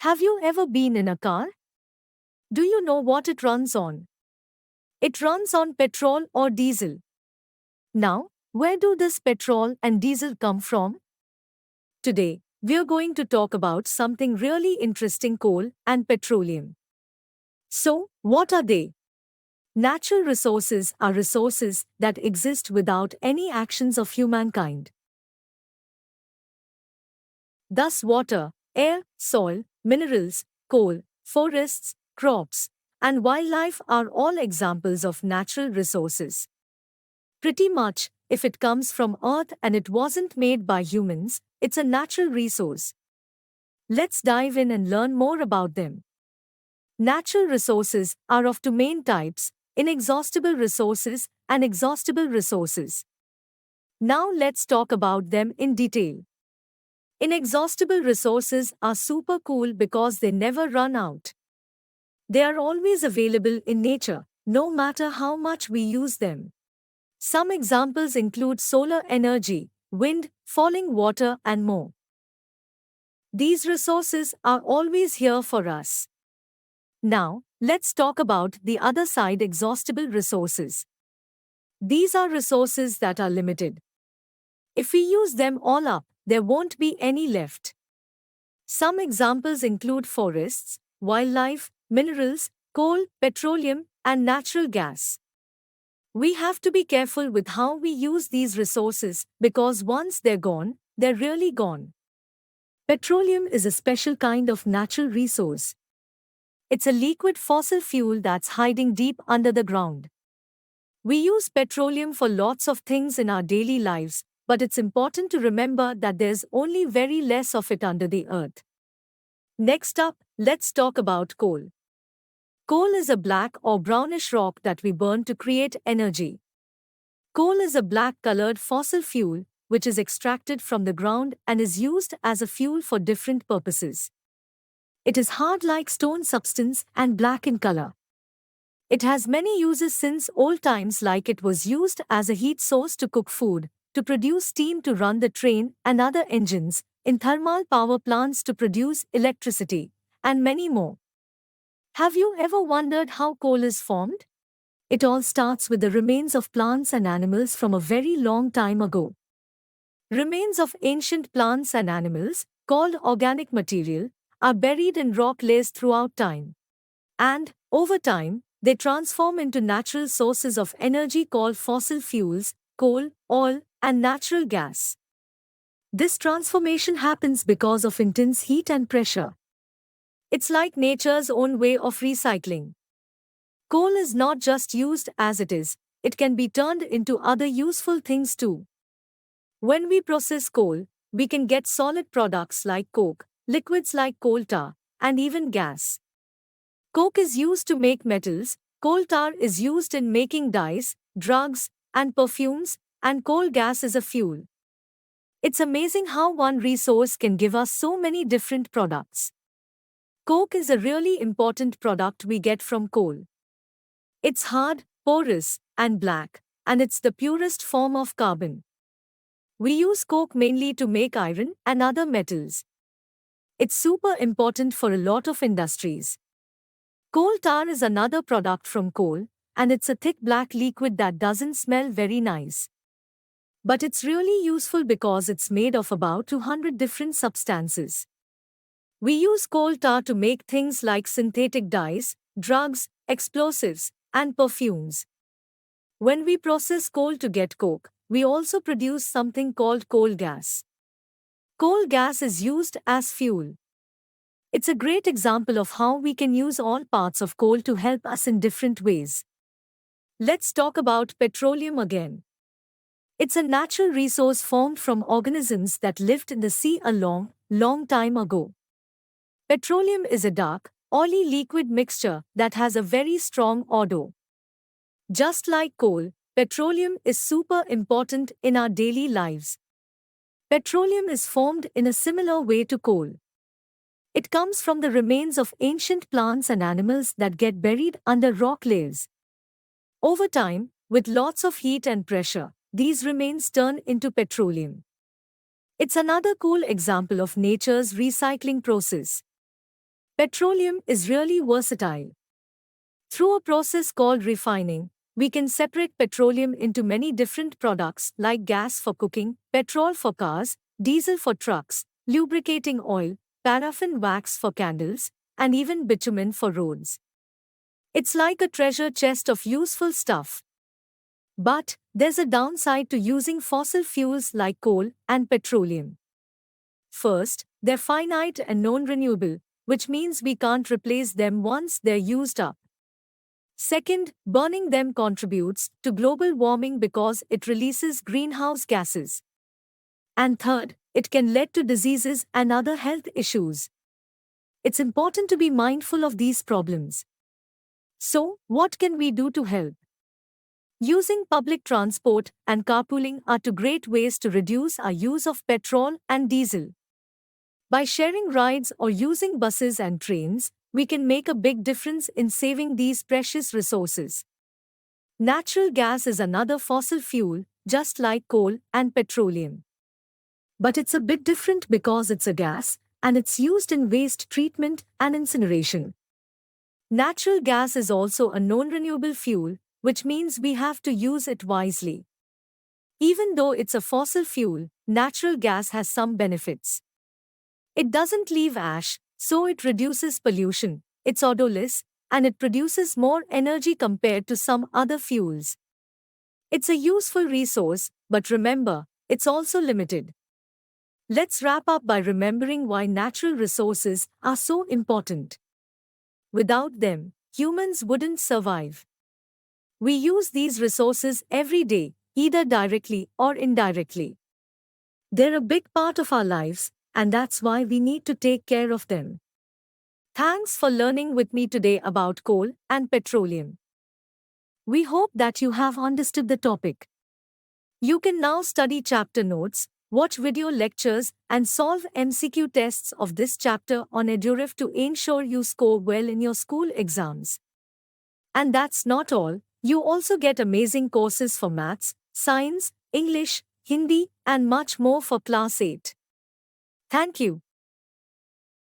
Have you ever been in a car? Do you know what it runs on? It runs on petrol or diesel. Now, where do this petrol and diesel come from? Today, we're going to talk about something really interesting: coal and petroleum. So, what are they? Natural resources are resources that exist without any actions of humankind. Thus, water, air, soil, minerals, coal, forests, crops, and wildlife are all examples of natural resources. Pretty much, if it comes from Earth and it wasn't made by humans, it's a natural resource. Let's dive in and learn more about them. Natural resources are of two main types: inexhaustible resources and exhaustible resources. Now let's talk about them in detail. Inexhaustible resources are super cool because they never run out. They are always available in nature, no matter how much we use them. Some examples include solar energy, wind, falling water, and more. These resources are always here for us. Now, let's talk about the other side: exhaustible resources. These are resources that are limited. If we use them all up, there won't be any left. Some examples include forests, wildlife, minerals, coal, petroleum, and natural gas. We have to be careful with how we use these resources because once they're gone, they're really gone. Petroleum is a special kind of natural resource. It's a liquid fossil fuel that's hiding deep under the ground. We use petroleum for lots of things in our daily lives, but it's important to remember that there's only very less of it under the earth. Next up, let's talk about coal. Coal is a black or brownish rock that we burn to create energy. Coal is a black-colored fossil fuel which is extracted from the ground and is used as a fuel for different purposes. It is hard like stone substance and black in color. It has many uses since old times, like it was used as a heat source to cook food, to produce steam to run the train and other engines, in thermal power plants to produce electricity, and many more. Have you ever wondered how coal is formed? It all starts with the remains of plants and animals from a very long time ago. Remains of ancient plants and animals, called organic material, are buried in rock layers throughout time. And, over time, they transform into natural sources of energy called fossil fuels, coal, oil, and natural gas. This transformation happens because of intense heat and pressure. It's like nature's own way of recycling. Coal is not just used as it is, it can be turned into other useful things too. When we process coal, we can get solid products like coke, liquids like coal tar, and even gas. Coke is used to make metals, coal tar is used in making dyes, drugs, and perfumes, and coal gas is a fuel. It's amazing how one resource can give us so many different products. Coke is a really important product we get from coal. It's hard, porous, and black, and it's the purest form of carbon. We use coke mainly to make iron and other metals. It's super important for a lot of industries. Coal tar is another product from coal, and it's a thick black liquid that doesn't smell very nice. But it's really useful because it's made of about 200 different substances. We use coal tar to make things like synthetic dyes, drugs, explosives, and perfumes. When we process coal to get coke, we also produce something called coal gas. Coal gas is used as fuel. It's a great example of how we can use all parts of coal to help us in different ways. Let's talk about petroleum again. It's a natural resource formed from organisms that lived in the sea a long, long time ago. Petroleum is a dark, oily liquid mixture that has a very strong odor. Just like coal, petroleum is super important in our daily lives. Petroleum is formed in a similar way to coal. It comes from the remains of ancient plants and animals that get buried under rock layers. Over time, with lots of heat and pressure, these remains turn into petroleum. It's another cool example of nature's recycling process. Petroleum is really versatile. Through a process called refining, we can separate petroleum into many different products like gas for cooking, petrol for cars, diesel for trucks, lubricating oil, paraffin wax for candles, and even bitumen for roads. It's like a treasure chest of useful stuff. But there's a downside to using fossil fuels like coal and petroleum. First, they're finite and non-renewable, which means we can't replace them once they're used up. Second, burning them contributes to global warming because it releases greenhouse gases. And third, it can lead to diseases and other health issues. It's important to be mindful of these problems. So, what can we do to help? Using public transport and carpooling are two great ways to reduce our use of petrol and diesel. By sharing rides or using buses and trains, we can make a big difference in saving these precious resources. Natural gas is another fossil fuel, just like coal and petroleum. But it's a bit different because it's a gas, and it's used in waste treatment and incineration. Natural gas is also a non-renewable fuel, which means we have to use it wisely. Even though it's a fossil fuel, natural gas has some benefits. It doesn't leave ash, so it reduces pollution, it's odorless, and it produces more energy compared to some other fuels. It's a useful resource, but remember, it's also limited. Let's wrap up by remembering why natural resources are so important. Without them, humans wouldn't survive. We use these resources every day, either directly or indirectly. They're a big part of our lives, and that's why we need to take care of them. Thanks for learning with me today about coal and petroleum. We hope that you have understood the topic. You can now study chapter notes, watch video lectures, and solve MCQ tests of this chapter on Eduref to ensure you score well in your school exams. And that's not all, you also get amazing courses for maths, science, English, Hindi, and much more for class 8. Thank you.